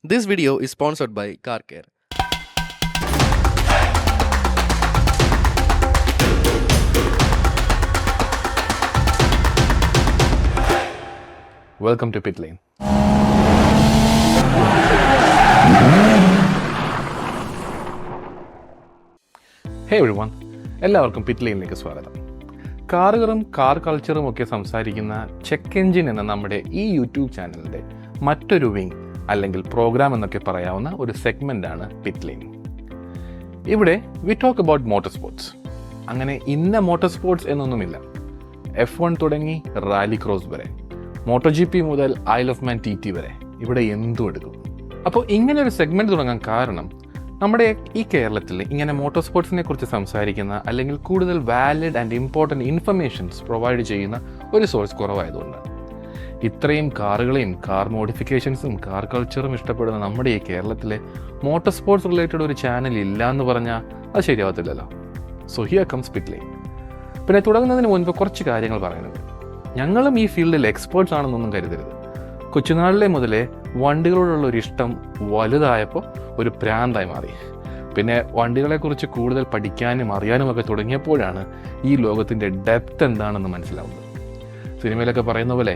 This video is sponsored by Car Care. Welcome to Pit Lane. Hey everyone, എല്ലാവർക്കും pit ലൈനിലേക്ക് സ്വാഗതം. കാറുകളും car കൾച്ചറും ഒക്കെ സംസാരിക്കുന്ന ചെക്ക് എഞ്ചിൻ എന്ന നമ്മുടെ ഈ യൂട്യൂബ് ചാനലിൻ്റെ മറ്റൊരു വിങ് അല്ലെങ്കിൽ പ്രോഗ്രാം എന്നൊക്കെ പറയാവുന്ന ഒരു സെഗ്മെൻ്റാണ് പിറ്റ് ലൈൻ. ഇവിടെ we talk about motor sports. അങ്ങനെ ഇന്ന മോട്ടോർ സ്പോർട്സ് എന്നൊന്നുമില്ല. F1 തുടങ്ങി റാലി ക്രോസ് വരെ, MotoGP മുതൽ ഐൽ ഓഫ് മാൻ TT വരെ ഇവിടെ എന്തും എടുക്കും. അപ്പോൾ ഇങ്ങനെ ഒരു സെഗ്മെൻറ്റ് തുടങ്ങാൻ കാരണം നമ്മുടെ ഈ കേരളത്തിൽ ഇങ്ങനെ മോട്ടോർ സ്പോർട്സിനെ കുറിച്ച് സംസാരിക്കുന്ന അല്ലെങ്കിൽ കൂടുതൽ valid and important informations provide ചെയ്യുന്ന ഒരു സോഴ്സ് കുറവായതുകൊണ്ടാണ്. ഇത്രയും കാറുകളെയും കാർ മോഡിഫിക്കേഷൻസും കാർ കൾച്ചറും ഇഷ്ടപ്പെടുന്ന നമ്മുടെ ഈ കേരളത്തിലെ മോട്ടോർ സ്പോർട്സ് റിലേറ്റഡ് ഒരു ചാനൽ ഇല്ല എന്ന് പറഞ്ഞാൽ അത് ശരിയാവത്തില്ലല്ലോ. So here comes pit line. പിന്നെ തുടങ്ങുന്നതിന് മുൻപ് കുറച്ച് കാര്യങ്ങൾ പറയുന്നുണ്ട്. ഞങ്ങളും ഈ ഫീൽഡിൽ എക്സ്പേർട്സ് ആണെന്നൊന്നും കരുതരുത്. കൊച്ചുനാളിലെ മുതലേ വണ്ടികളോടുള്ള ഒരു ഇഷ്ടം വലുതായപ്പോൾ ഒരു ഭ്രാന്തായി മാറി. പിന്നെ വണ്ടികളെക്കുറിച്ച് കൂടുതൽ പഠിക്കാനും അറിയാനുമൊക്കെ തുടങ്ങിയപ്പോഴാണ് ഈ ലോകത്തിൻ്റെ ഡെപ്ത് എന്താണെന്ന് മനസ്സിലാവുന്നത്. സിനിമയിലൊക്കെ പറയുന്ന പോലെ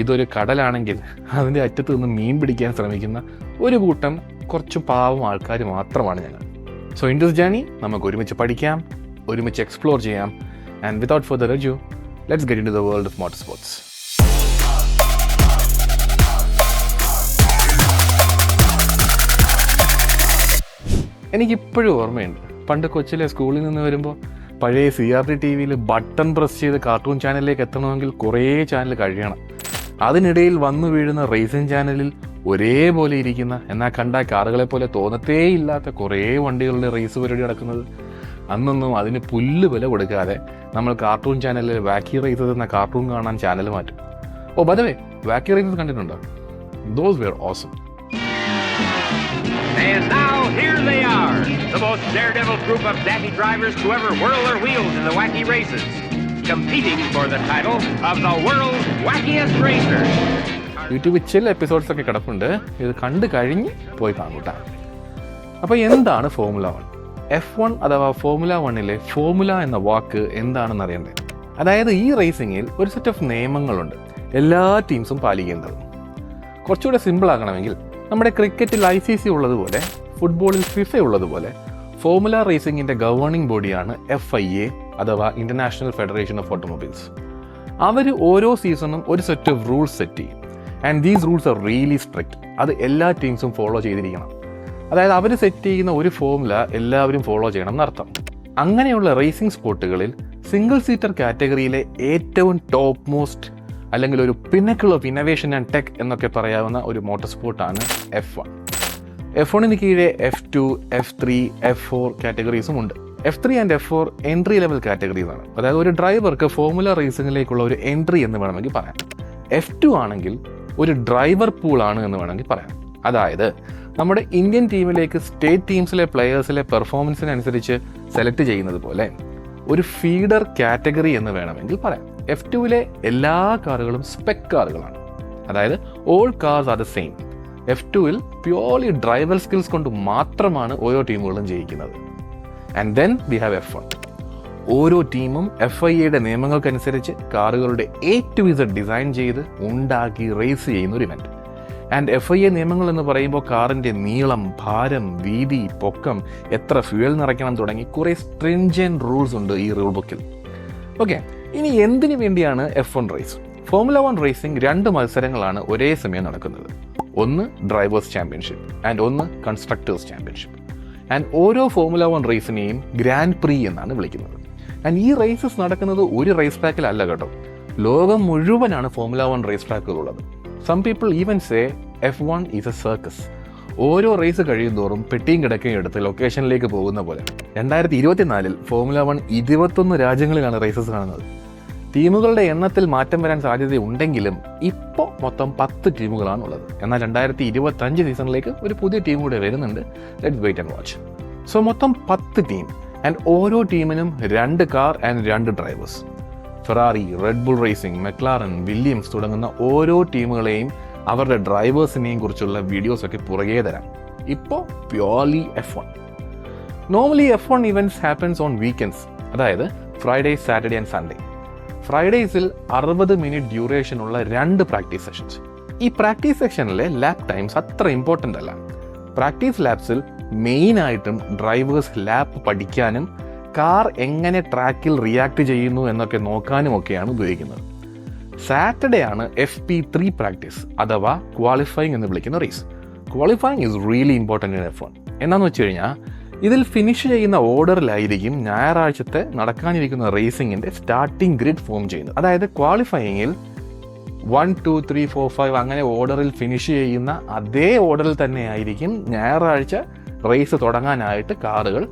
ഇതൊരു കടലാണെങ്കിൽ അതിൻ്റെ അറ്റത്ത് നിന്ന് മീൻ പിടിക്കാൻ ശ്രമിക്കുന്ന ഒരു കൂട്ടം കുറച്ച് പാവം ആൾക്കാർ മാത്രമാണ് ഞങ്ങൾ. സോ ഇൻ ദിസ് ജേർണി നമുക്ക് ഒരുമിച്ച് പഠിക്കാം, ഒരുമിച്ച് എക്സ്പ്ലോർ ചെയ്യാം. And without further adieu, let's get into the world of motor sports. എനിക്കിപ്പോഴും ഓർമ്മയുണ്ട്, പണ്ട് കൊച്ചിലെ സ്കൂളിൽ നിന്ന് വരുമ്പോൾ പഴയ CRT TV ബട്ടൺ പ്രസ് ചെയ്ത് കാർട്ടൂൺ ചാനലിലേക്ക് എത്തണമെങ്കിൽ കുറേ ചാനൽ കഴിയണം. അതിനിടയിൽ വന്നു വീഴുന്ന റേസിംഗ് ചാനലിൽ ഒരേപോലെ ഇരിക്കുന്ന എന്നാൽ കണ്ട കാറുകളെ പോലെ തോന്നത്തേയില്ലാത്ത കുറേ വണ്ടികളുടെ റേസ് പരിപാടി നടക്കുന്നത്. അന്നൊന്നും അതിന് പുല്ല് വില കൊടുക്കാതെ നമ്മൾ കാർട്ടൂൺ ചാനലിൽ വാക്കി റേസസ് എന്ന കാർട്ടൂൺ കാണാൻ ചാനൽ മാറ്റും. ഓ by the way, wacky races കണ്ടിട്ടുണ്ടോ? Those were awesome. And now here they are, the most daredevil group of daffy drivers to ever whirl their wheels in the wacky races, competing for the title of the world's wackiest racer. യൂട്യൂബിൽ ചില episodes ഒക്കെ കിടപ്പുണ്ട്, ഇത് കണ്ടു കഴിഞ്ഞ് പോയി കാണൂട്ടാ. അപ്പോൾ എന്താണ് Formula 1? F1 അഥവാ Formula 1 ഫോർമുല എന്ന വാക്ക് എന്താണെന്ന് അറിയണ്ടേ? അതായത് ഈ റേസിങ്ങിൽ ഒരു സെറ്റ് ഓഫ് നിയമങ്ങളുണ്ട്, എല്ലാ ടീംസും പാലിക്കേണ്ടത്. കുറച്ചുകൂടെ സിമ്പിൾ ആക്കണമെങ്കിൽ നമ്മുടെ ക്രിക്കറ്റിൽ ICC ഉള്ളതുപോലെ ഫുട്ബോളിൽ FIFA ഉള്ളതുപോലെ ഫോർമുല റേസിങ്ങിൻ്റെ ഗവേണിംഗ് ബോഡിയാണ് FIA അഥവാ ഇൻ്റർനാഷണൽ ഫെഡറേഷൻ ഓഫ് ഓട്ടോമൊബൈൽസ്. അവർ ഓരോ സീസണും ഒരു സെറ്റ് ഓഫ് റൂൾസ് സെറ്റ് ചെയ്യും. And these rules are really strict. അത് എല്ലാ ടീംസും ഫോളോ ചെയ്തിരിക്കണം. അതായത് അവർ സെറ്റ് ചെയ്യുന്ന ഒരു ഫോർമുല എല്ലാവരും ഫോളോ ചെയ്യണം എന്നർത്ഥം. അങ്ങനെയുള്ള റേസിംഗ് സ്പോർട്ടുകളിൽ സിംഗിൾ സീറ്റർ കാറ്റഗറിയിലെ ഏറ്റവും ടോപ്പ് മോസ്റ്റ് അല്ലെങ്കിൽ ഒരു പിന്നക്കിൾ ഓഫ് ഇന്നോവേഷൻ ആൻഡ് ടെക് എന്നൊക്കെ പറയാവുന്ന ഒരു മോട്ടോർ സ്പോർട്ടാണ് F1. F1 കീഴെ F2, F3, F4 കാറ്റഗറീസും ഉണ്ട്. F3 and F4 entry level കാറ്റഗറീസാണ്. അതായത് ഒരു ഡ്രൈവർക്ക് ഫോർമുല റേസിങ്ങിലേക്കുള്ള ഒരു എൻട്രി എന്ന് വേണമെങ്കിൽ പറയാം. F2 ആണെങ്കിൽ ഒരു ഡ്രൈവർ പൂളാണ് എന്ന് വേണമെങ്കിൽ പറയാം. അതായത് നമ്മുടെ ഇന്ത്യൻ ടീമിലേക്ക് സ്റ്റേറ്റ് ടീംസിലെ പ്ലെയേഴ്സിലെ പെർഫോമൻസിനനുസരിച്ച് സെലക്ട് ചെയ്യുന്നത് പോലെ ഒരു ഫീഡർ കാറ്റഗറി എന്ന് വേണമെങ്കിൽ പറയാം. F2 എല്ലാ കാറുകളും സ്പെക് കാറുകളാണ്. അതായത് all cars are the same. F2 purely driver skills കൊണ്ട് മാത്രമാണ് ഓരോ ടീമുകളും ജയിക്കുന്നത്. And then we have F1. ഓരോ ടീമും FIAയുടെ നിയമങ്ങൾക്കനുസരിച്ച് കാറുകളുടെ A to Z ഡിസൈൻ ചെയ്ത് ഉണ്ടാക്കി റേസ് ചെയ്യുന്ന ഒരു ഇവൻറ്റ്. ആൻഡ് FIA നിയമങ്ങൾ എന്ന് പറയുമ്പോൾ കാറിൻ്റെ നീളം, ഭാരം, വീതി, പൊക്കം, എത്ര ഫ്യൂവൽ നിറയ്ക്കണം തുടങ്ങി കുറേ സ്ട്രിൻജൻറ്റ് റൂൾസ് ഉണ്ട് ഈ റൂൾ ബുക്കിൽ. ഓക്കെ, ഇനി എന്തിനു വേണ്ടിയാണ് F1 റേസ്? Formula 1 റേസിംഗ് 2 മത്സരങ്ങളാണ് ഒരേ സമയം നടക്കുന്നത്. ഒന്ന് ഡ്രൈവേഴ്സ് ചാമ്പ്യൻഷിപ്പ് ആൻഡ് ഒന്ന് കൺസ്ട്രക്ടേഴ്സ് ചാമ്പ്യൻഷിപ്പ്. ആൻഡ് ഓരോ Formula 1 റേസിനെയും ഗ്രാൻഡ് പ്രീ എന്നാണ് വിളിക്കുന്നത്. ആൻഡ് ഈ റേസസ് നടക്കുന്നത് ഒരു റേസ് ട്രാക്കിലല്ല കേട്ടോ, ലോകം മുഴുവനാണ് Formula 1 റേസ് ട്രാക്കുകളുള്ളത്. Some people even say F1 is a circus. ഓരോ റേസ് കഴിയുന്തോറും പെട്ടിയും കിടക്കയും എടുത്ത് ലൊക്കേഷനിലേക്ക് പോകുന്ന പോലെ. 2024 Formula 1 21 രാജ്യങ്ങളിലാണ് റേസസ് കാണുന്നത്. ടീമുകളുടെ എണ്ണത്തിൽ മാറ്റം വരാൻ സാധ്യതയുണ്ടെങ്കിലും ഇപ്പോൾ മൊത്തം 10 ടീമുകളാണ് ഉള്ളത്. എന്നാൽ 2025 സീസണിലേക്ക് ഒരു പുതിയ ടീം കൂടെ വരുന്നുണ്ട്. Let's wait and watch. So മൊത്തം 10 ടീം ആൻഡ് ഓരോ ടീമിനും 2 car and 2 drivers. Ferrari, Red Bull racing, McLaren, Williams തുടങ്ങുന്ന ഓരോ ടീമുകളെയും അവരുടെ ഡ്രൈവേഴ്സിനെയും കുറിച്ചുള്ള വീഡിയോസൊക്കെ പുറകെ തരാം. ഇപ്പോൾ purely F1. Normally F1 events happens on weekends, അതായത് ഫ്രൈഡേ, സാറ്റർഡേ ആൻഡ് സൺഡേ. ഫ്രൈഡേസിൽ 60 മിനിറ്റ് ഡ്യൂറേഷനുള്ള 2 പ്രാക്ടീസ് സെഷൻസ്. ഈ പ്രാക്ടീസ് സെക്ഷനിലെ ലാപ്പ് ടൈംസ് അത്ര ഇമ്പോർട്ടൻ്റ് അല്ല. പ്രാക്ടീസ് ലാപ്സിൽ മെയിനായിട്ടും ഡ്രൈവേഴ്സ് ലാപ്പ് പഠിക്കാനും കാർ എങ്ങനെ ട്രാക്കിൽ റിയാക്ട് ചെയ്യുന്നു എന്നൊക്കെ നോക്കാനും ഒക്കെയാണ് ഉപയോഗിക്കുന്നത്. സാറ്റർഡേ ആണ് FP3 പ്രാക്ടീസ് അഥവാ ക്വാളിഫയിങ് എന്ന് വിളിക്കുന്ന race. Qualifying is really important in F1. എന്താണെന്ന് വെച്ച് കഴിഞ്ഞാൽ ഇതിൽ ഫിനിഷ് ചെയ്യുന്ന ഓർഡറിലായിരിക്കും ഞായറാഴ്ചത്തെ നടക്കാനിരിക്കുന്ന റേസിങ്ങിൻ്റെ സ്റ്റാർട്ടിംഗ് ഗ്രിഡ് ഫോം ചെയ്യുന്നത്. അതായത് ക്വാളിഫയിങ്ങിൽ 1, 2, 3, 4, 5 അങ്ങനെ ഓർഡറിൽ ഫിനിഷ് ചെയ്യുന്ന അതേ ഓർഡറിൽ തന്നെ ആയിരിക്കും ഞായറാഴ്ച റേസ് തുടങ്ങാനായിട്ട് കാറുകൾ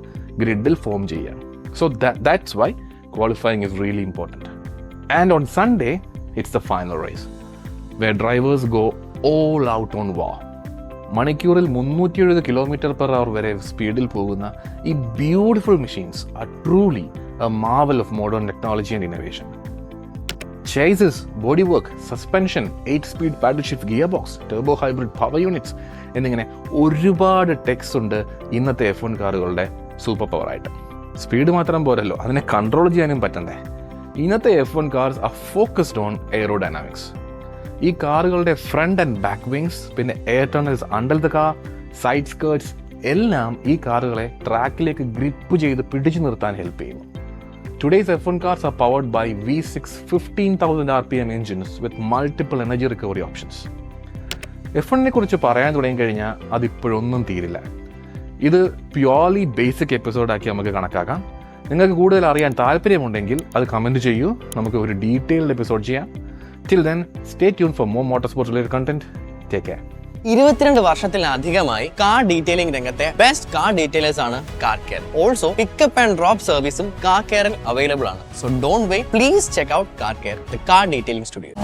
ഗ്രിഡിൽ ഫോം ചെയ്യുക. So that's why qualifying is really important. And on Sunday it's the final race where drivers go all out on war. മണിക്കൂറിൽ 370 km/h വരെ സ്പീഡിൽ പോകുന്ന ഈ beautiful machines are truly a marvel of modern technology and innovation. Chassis, bodywork, suspension, eight speed paddle shift gearbox, turbo hybrid power units എന്നിങ്ങനെ ഒരുപാട് Tex ഉണ്ട് ഇന്നത്തെ F1 കാറുകളുടെ സൂപ്പർ പവറായിട്ട്. സ്പീഡ് മാത്രം പോരല്ലോ, അതിനെ കൺട്രോൾ ചെയ്യാനും പറ്റണ്ടേ. ഇന്നത്തെ F1 cars R focused on aerodynamics. ഈ കാറുകളുടെ ഫ്രണ്ട് ആൻഡ് ബാക്ക് വിങ്സ്, പിന്നെ air tunnels under the car, side skirts എല്ലാം ഈ കാറുകളെ ട്രാക്കിലേക്ക് ഗ്രിപ്പ് ചെയ്ത് പിടിച്ചു നിർത്താൻ ഹെൽപ്പ് ചെയ്യുന്നു. Today's F1 cars are powered by V6 15,000 RPM engines with multiple energy recovery options. F1നെ കുറിച്ച് പറയാൻ തുടങ്ങിക്കഴിഞ്ഞാൽ അതിപ്പോഴൊന്നും തീരില്ല. ഇത് പ്യോർലി ബേസിക് എപ്പിസോഡാക്കി നമുക്ക് കണക്കാക്കാം. നിങ്ങൾക്ക് കൂടുതൽ അറിയാൻ താല്പര്യമുണ്ടെങ്കിൽ അത് കമൻറ്റ് ചെയ്യൂ, നമുക്ക് ഒരു ഡീറ്റെയിൽഡ് എപ്പിസോഡ് ചെയ്യാം. Till then, stay tuned for more motorsports related content. Take care. 22 വർഷത്തിലധികമായി കാർ ഡീറ്റെയിലിംഗ് രംഗത്തെ ബെസ്റ്റ് കാർ ഡീറ്റെയിലേഴ്സ് ആണ് car care. Also pickup and drop സർവീസും കാർ കെയറിൽ അവൈലബിൾ ആണ്. So don't wait, please check out car care, the car detailing studio.